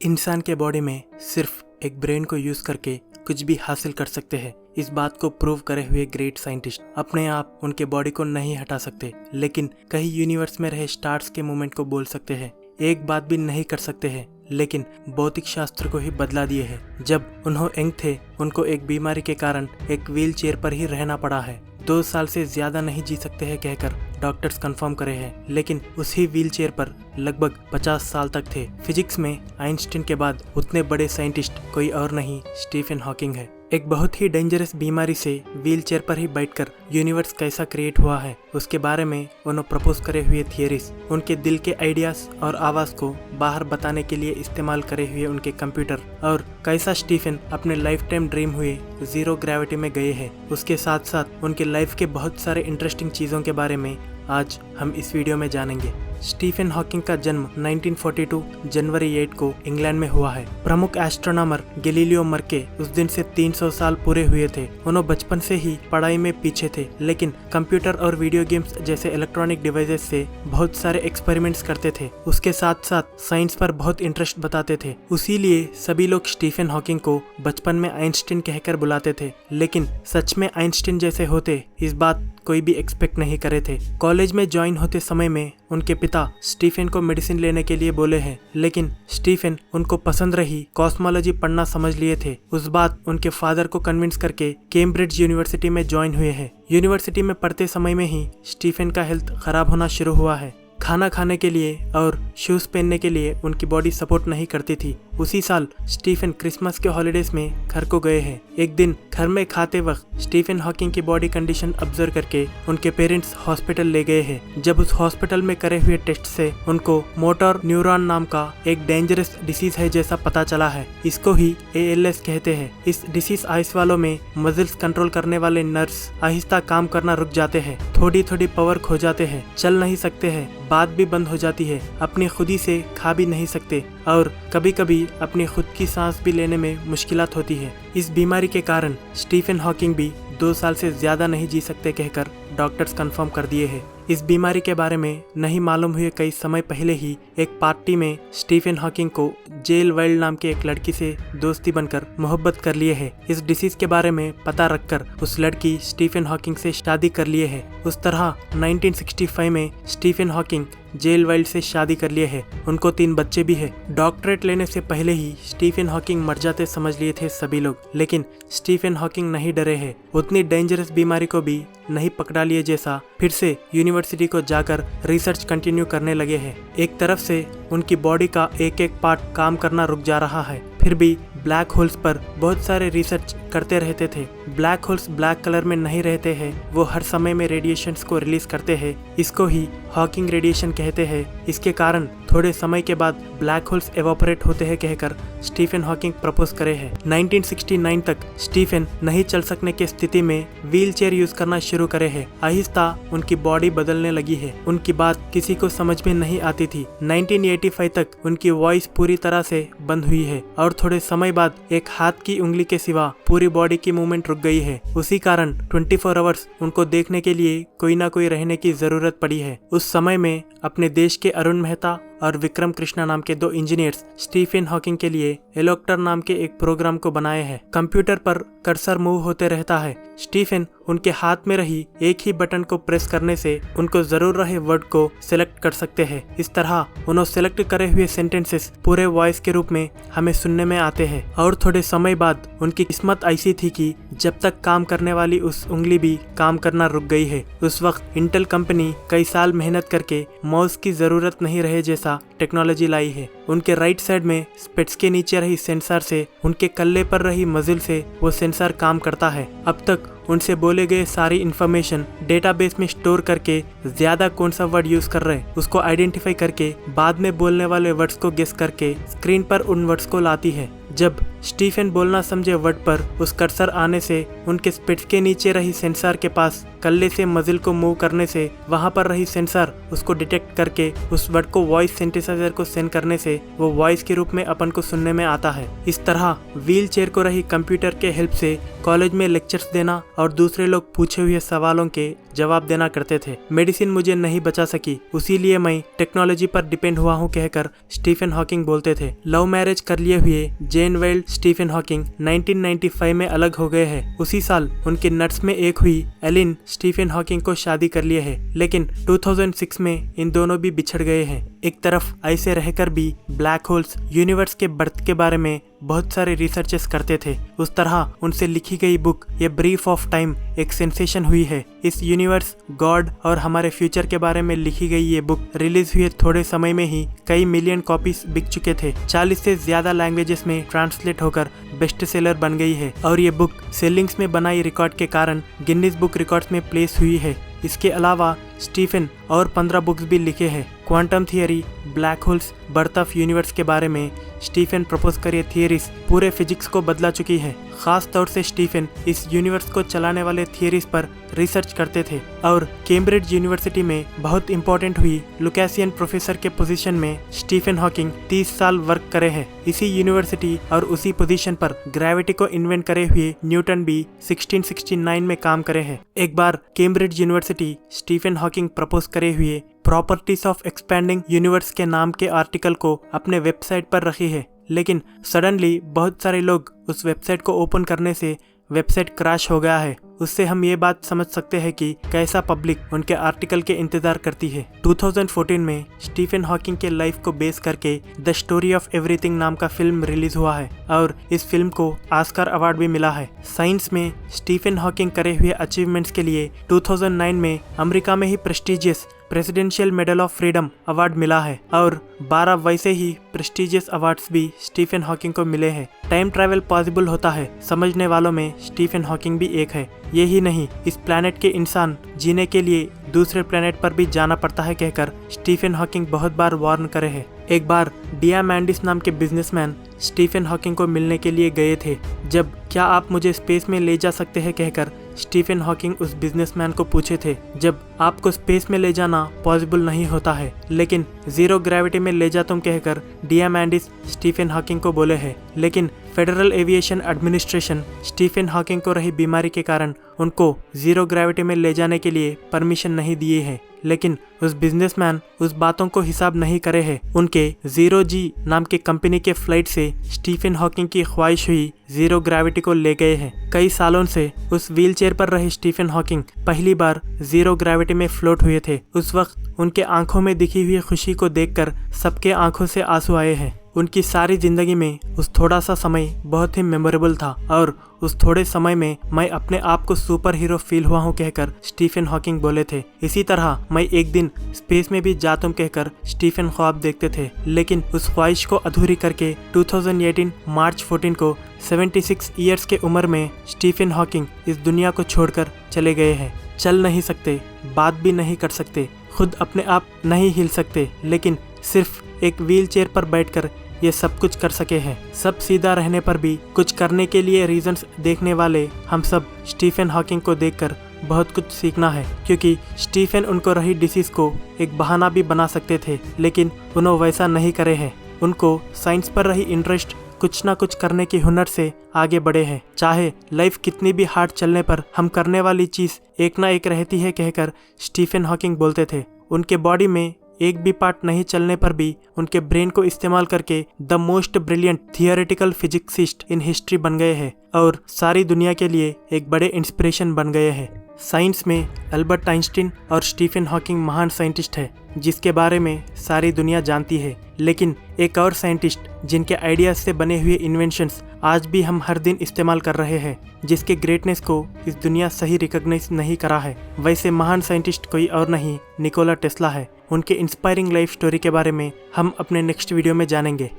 इंसान के बॉडी में सिर्फ एक ब्रेन को यूज करके कुछ भी हासिल कर सकते हैं। इस बात को प्रूव करे हुए ग्रेट साइंटिस्ट अपने आप उनके बॉडी को नहीं हटा सकते, लेकिन कहीं यूनिवर्स में रहे स्टार्स के मूवमेंट को बोल सकते हैं। एक बात भी नहीं कर सकते हैं, लेकिन भौतिक शास्त्र को ही बदला दिए हैं। जब उन्होंने यंग थे, उनको एक बीमारी के कारण एक व्हील चेयर पर ही रहना पड़ा है। 2 साल से ज्यादा नहीं जी सकते हैं कहकर डॉक्टर्स कंफर्म करे हैं, लेकिन उसी व्हील चेयर पर लगभग 50 साल तक थे। फिजिक्स में आइंस्टीन के बाद उतने बड़े साइंटिस्ट कोई और नहीं, स्टीफन हॉकिंग है। एक बहुत ही डेंजरस बीमारी से व्हील चेयर पर ही बैठकर यूनिवर्स कैसा क्रिएट हुआ है उसके बारे में उन्होंने प्रपोज करे हुए थियरीज, उनके दिल के आइडियाज और आवाज को बाहर बताने के लिए इस्तेमाल करे हुए उनके कंप्यूटर, और कैसा स्टीफन अपने लाइफ टाइम ड्रीम हुए जीरो ग्रेविटी में गए हैं, उसके साथ साथ उनके लाइफ के बहुत सारे इंटरेस्टिंग चीजों के बारे में आज हम इस वीडियो में जानेंगे। स्टीफन हॉकिंग का जन्म 1942 जनवरी 8 को इंग्लैंड में हुआ है। प्रमुख एस्ट्रोनॉमर गैलीलियो मर्के उस दिन से 300 साल पूरे हुए थे। उन्होंने बचपन से ही पढ़ाई में पीछे थे, लेकिन कंप्यूटर और वीडियो गेम्स जैसे इलेक्ट्रॉनिक डिवाइसेस से बहुत सारे एक्सपेरिमेंट्स करते थे। उसके साथ साथ साइंस पर बहुत इंटरेस्ट बताते थे। उसीलिए सभी लोग स्टीफन हॉकिंग को बचपन में आइंस्टीन कहकर बुलाते थे, लेकिन सच में आइंस्टीन जैसे होते इस बात कोई भी एक्सपेक्ट नहीं करे थे। कॉलेज में ज्वाइन होते समय में उनके पिता स्टीफन को मेडिसिन लेने के लिए बोले हैं, लेकिन स्टीफन उनको पसंद रही कॉस्मोलॉजी पढ़ना समझ लिए थे। उस बात उनके फादर को कन्विंस करके कैम्ब्रिज यूनिवर्सिटी में ज्वाइन हुए हैं। यूनिवर्सिटी में पढ़ते समय में ही स्टीफन का हेल्थ खराब होना शुरू हुआ है। खाना खाने के लिए और शूज पहनने के लिए उनकी बॉडी सपोर्ट नहीं करती थी। उसी साल स्टीफन क्रिसमस के हॉलिडेज में घर को गए हैं। एक दिन घर में खाते वक्त स्टीफन हॉकिंग की बॉडी कंडीशन ऑब्जर्व करके उनके पेरेंट्स हॉस्पिटल ले गए हैं। जब उस हॉस्पिटल में करे हुए टेस्ट से उनको मोटर न्यूरॉन नाम का एक डेंजरस डिसीज है जैसा पता चला है। इसको ही ALS कहते हैं। इस डिसीज आइस वालों में मसल्स कंट्रोल करने वाले नर्व्स आहिस्ता काम करना रुक जाते हैं, थोड़ी थोड़ी पावर खो जाते हैं, चल नहीं सकते हैं, बात भी बंद हो जाती है, अपनी खुदी से खा भी नहीं सकते और कभी कभी अपनी खुद की सांस भी लेने में मुश्किलात होती है। इस बीमारी के कारण स्टीफन हॉकिंग भी 2 साल से ज्यादा नहीं जी सकते कहकर डॉक्टर्स कंफर्म कर दिए हैं। इस बीमारी के बारे में नहीं मालूम हुए कई समय पहले ही एक पार्टी में स्टीफन हॉकिंग को जेल वाइल्ड नाम के एक लड़की से दोस्ती बनकर मोहब्बत कर लिए है। इस डिसीज के बारे में पता रखकर उस लड़की स्टीफन हॉकिंग से शादी कर लिए है। उस तरह 1965 में स्टीफन हॉकिंग जेल वाइल्ड से शादी कर लिए है। उनको 3 बच्चे भी है। डॉक्टरेट लेने से पहले ही स्टीफन हॉकिंग मर जाते समझ लिए थे सभी लोग, लेकिन स्टीफन हॉकिंग नहीं डरे हैं। उतनी डेंजरस बीमारी को भी नहीं पकड़ा लिए जैसा फिर से यूनिवर्सिटी को जाकर रिसर्च कंटिन्यू करने लगे हैं। एक तरफ से उनकी बॉडी का एक एक पार्ट काम करना रुक जा रहा है, फिर भी ब्लैक होल्स पर बहुत सारे रिसर्च करते रहते थे। ब्लैक होल्स ब्लैक कलर में नहीं रहते हैं, वो हर समय में रेडिएशंस को रिलीज करते हैं। इसको ही हॉकिंग रेडिएशन कहते हैं। इसके कारण थोड़े समय के बाद ब्लैक होल्स एवापोरेट होते हैं कहकर स्टीफन हॉकिंग प्रपोज करे हैं। 1969 तक स्टीफन नहीं चल सकने की स्थिति में व्हील चेयर यूज करना शुरू करे हैं। आहिस्ता उनकी बॉडी बदलने लगी है। उनकी बात किसी को समझ में नहीं आती थी। 1985 तक उनकी वॉइस पूरी तरह से बंद हुई है और थोड़े समय बाद एक हाथ की उंगली के सिवा पूरी बॉडी की मूवमेंट रुक गई है। उसी कारण 24 आवर्स उनको देखने के लिए कोई ना कोई रहने की जरूरत पड़ी है। उस समय में अपने देश के अरुण मेहता और विक्रम कृष्णा नाम के 2 इंजीनियर्स स्टीफन हॉकिंग के लिए एलोक्टर नाम के एक प्रोग्राम को बनाए हैं। कंप्यूटर पर कर्सर मूव होते रहता है। स्टीफन उनके हाथ में रही एक ही बटन को प्रेस करने से उनको जरूर रहे वर्ड को सिलेक्ट कर सकते हैं। इस तरह उन्होंने सिलेक्ट करे हुए सेंटेंसेस पूरे वॉइस के रूप में हमें सुनने में आते हैं। और थोड़े समय बाद उनकी किस्मत ऐसी थी कि जब तक काम करने वाली उस उंगली भी काम करना रुक गई है। उस वक्त इंटेल कंपनी कई साल मेहनत करके माउस की जरूरत नहीं रहे जैसा टेक्नोलॉजी लाई है। उनके राइट साइड में स्पेट्स के नीचे रही सेंसर से उनके कल्ले पर रही मजिल से वो सेंसर काम करता है। अब तक उनसे बोले गए सारी इन्फॉर्मेशन डेटाबेस में स्टोर करके ज्यादा कौन सा वर्ड यूज कर रहे हैं उसको आइडेंटिफाई करके बाद में बोलने वाले वर्ड्स को गेस करके स्क्रीन पर उन वर्ड्स को लाती है। जब स्टीफन बोलना समझे वर्ड पर उस कर्सर आने से उनके स्पिट्स के नीचे रही सेंसर के पास कल्ले से मजिल को मूव करने से वहाँ पर रही सेंसर उसको डिटेक्ट करके उस वर्ड को वॉइस सिंथेसाइजर को सेंड करने से वो वॉइस के रूप में अपन को सुनने में आता है। इस तरह व्हील चेयर को रही कंप्यूटर के हेल्प से कॉलेज में लेक्चर्स देना और दूसरे लोग पूछे हुए सवालों के जवाब देना करते थे। मेडिसिन मुझे नहीं बचा सकी, उसीलिए मैं टेक्नोलॉजी पर डिपेंड हुआ हूँ कहकर स्टीफन हॉकिंग बोलते थे। लव मैरिज कर लिए हुए जेन वेल्ड स्टीफन हॉकिंग 1995 में अलग हो गए हैं। उसी साल उनके नट्स में एक हुई एलिन स्टीफन हॉकिंग को शादी कर लिए है, लेकिन 2006 में इन दोनों भी बिछड़ गए हैं। एक तरफ ऐसे रहकर भी ब्लैक होल्स यूनिवर्स के बर्थ के बारे में बहुत सारे रिसर्चेस करते थे, उस तरह उनसे लिखी गई बुक ये ब्रीफ ऑफ टाइम एक सेंसेशन हुई है। इस यूनिवर्स, गॉड और हमारे फ्यूचर के बारे में लिखी गई ये बुक रिलीज हुए थोड़े समय में ही कई मिलियन कॉपीज बिक चुके थे। 40 से ज्यादा लैंग्वेजेस में ट्रांसलेट होकर बेस्ट सेलर बन गई है और ये बुक सेलिंग्स में बनाई रिकॉर्ड के कारण गिनीज बुक रिकॉर्ड्स में प्लेस हुई है। इसके अलावा स्टीफन और 15 बुक्स भी लिखे हैं। Quantum theory, black holes, birth of universe के बारे में स्टीफन प्रपोज कर ये थियरीज पूरे फिजिक्स को बदला चुकी है। खास तौर से स्टीफन इस यूनिवर्स को चलाने वाले थियरीज पर रिसर्च करते थे और कैम्ब्रिज यूनिवर्सिटी में बहुत इंपॉर्टेंट हुई लुकासियन प्रोफेसर के पोजीशन में स्टीफन हॉकिंग 30 साल वर्क करे हैं। इसी यूनिवर्सिटी और उसी पोजीशन पर ग्रेविटी को इन्वेंट करे हुए न्यूटन भी 1669 में काम करे हैं। एक बार Cambridge university Stephen Hawking propose करे हुए प्रॉपर्टीज ऑफ एक्सपैंडिंग यूनिवर्स के नाम के आर्टिकल को अपने वेबसाइट पर रखी है, लेकिन सडनली बहुत सारे लोग उस वेबसाइट को ओपन करने से वेबसाइट क्रैश हो गया है। उससे हम ये बात समझ सकते हैं कि कैसा पब्लिक उनके आर्टिकल के इंतजार करती है। 2014 में स्टीफन हॉकिंग के लाइफ को बेस करके द स्टोरी ऑफ एवरीथिंग नाम का फिल्म रिलीज हुआ है और इस फिल्म को ऑस्कर अवार्ड भी मिला है। साइंस में स्टीफन हॉकिंग करे हुए अचीवमेंट्स के लिए 2009 में अमेरिका में ही prestigious presidential medal of freedom award मिला है और 12 वैसे ही प्रेस्टिजियस अवार्ड्स भी स्टीफन हॉकिंग को मिले हैं। टाइम ट्रैवल पॉसिबल होता है, समझने वालों में स्टीफन हॉकिंग भी एक है। यही नहीं, इस प्लैनेट के इंसान जीने के लिए दूसरे प्लैनेट पर भी जाना पड़ता है कहकर स्टीफन हॉकिंग बहुत बार वार्न करे हैं। एक बार डियामैंडिस नाम के बिजनेसमैन स्टीफन हॉकिंग को मिलने के लिए गए थे। जब क्या आप मुझे स्पेस में ले जा सकते हैं कहकर स्टीफन हॉकिंग उस बिजनेसमैन को पूछे थे। जब आपको स्पेस में ले जाना पॉसिबल नहीं होता है, लेकिन जीरो ग्रेविटी में ले जा तुम कहकर डियामैंडिस स्टीफन हॉकिंग को बोले हैं। लेकिन Federal Aviation Administration Stephen Hawking को रही बीमारी के कारण उनको जीरो ग्रेविटी में ले जाने के लिए परमिशन नहीं दिए है। लेकिन उस बिजनेसमैन उस बातों को हिसाब नहीं करे है। उनके 0G नाम के कंपनी के फ्लाइट से स्टीफन हॉकिंग की ख्वाहिश हुई जीरो ग्रेविटी को ले गए हैं। कई सालों से उस व्हील चेयर पर रहे स्टीफन हॉकिंग पहली बार जीरो ग्रेविटी में फ्लोट हुए थे। उस वक्त उनके आंखों में दिखी हुई खुशी को देखकर सबके आंखों से आंसू आए हैं। उनकी सारी जिंदगी में उस थोड़ा सा समय बहुत ही मेमोरेबल था और उस थोड़े समय में मैं अपने आप को सुपर हीरो फील हुआ हूँ कहकर स्टीफन हॉकिंग बोले थे। इसी तरह मैं एक दिन स्पेस में भी जातूं कहकर स्टीफन ख्वाब देखते थे, लेकिन उस ख्वाहिश को अधूरी करके 2018 मार्च 14 को 76 ईयर्स के उम्र में स्टीफन हॉकिंग इस दुनिया को छोड़कर चले गए हैं। चल नहीं सकते, बात भी नहीं कर सकते, खुद अपने आप नहीं हिल सकते, लेकिन सिर्फ एक व्हील चेयर पर बैठकर ये सब कुछ कर सके हैं। सब सीधा रहने पर भी कुछ करने के लिए रीजंस देखने वाले हम सब स्टीफन हॉकिंग को देखकर बहुत कुछ सीखना है, क्योंकि स्टीफन उनको रही डिसीज को एक बहाना भी बना सकते थे, लेकिन उन्होंने वैसा नहीं करे हैं। उनको साइंस पर रही इंटरेस्ट कुछ ना कुछ करने की हुनर से आगे बढ़े हैं। चाहे लाइफ कितनी भी हार्ड चलने पर हम करने वाली चीज एक ना एक रहती है कहकर स्टीफन हॉकिंग बोलते थे। उनके बॉडी में एक भी पार्ट नहीं चलने पर भी उनके ब्रेन को इस्तेमाल करके the most brilliant theoretical physicist in history बन गए हैं और सारी दुनिया के लिए एक बड़े इंस्पिरेशन बन गए हैं। साइंस में अल्बर्ट आइंस्टीन और स्टीफन हॉकिंग महान साइंटिस्ट है जिसके बारे में सारी दुनिया जानती है, लेकिन एक और साइंटिस्ट जिनके आइडियाज से बने हुए इन्वेंशंस आज भी हम हर दिन इस्तेमाल कर रहे हैं, जिसके ग्रेटनेस को इस दुनिया सही रिकॉग्नाइज नहीं करा है। वैसे महान साइंटिस्ट कोई और नहीं, निकोला टेस्ला है। उनके इंस्पायरिंग लाइफ स्टोरी के बारे में हम अपने नेक्स्ट वीडियो में जानेंगे।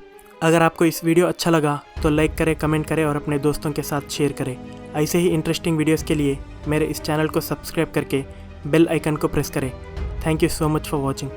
अगर आपको इस वीडियो अच्छा लगा तो लाइक करें, कमेंट करें और अपने दोस्तों के साथ शेयर करें। ऐसे ही इंटरेस्टिंग वीडियोस के लिए मेरे इस चैनल को सब्सक्राइब करके बेल आइकन को प्रेस करें। Thank you so much for watching.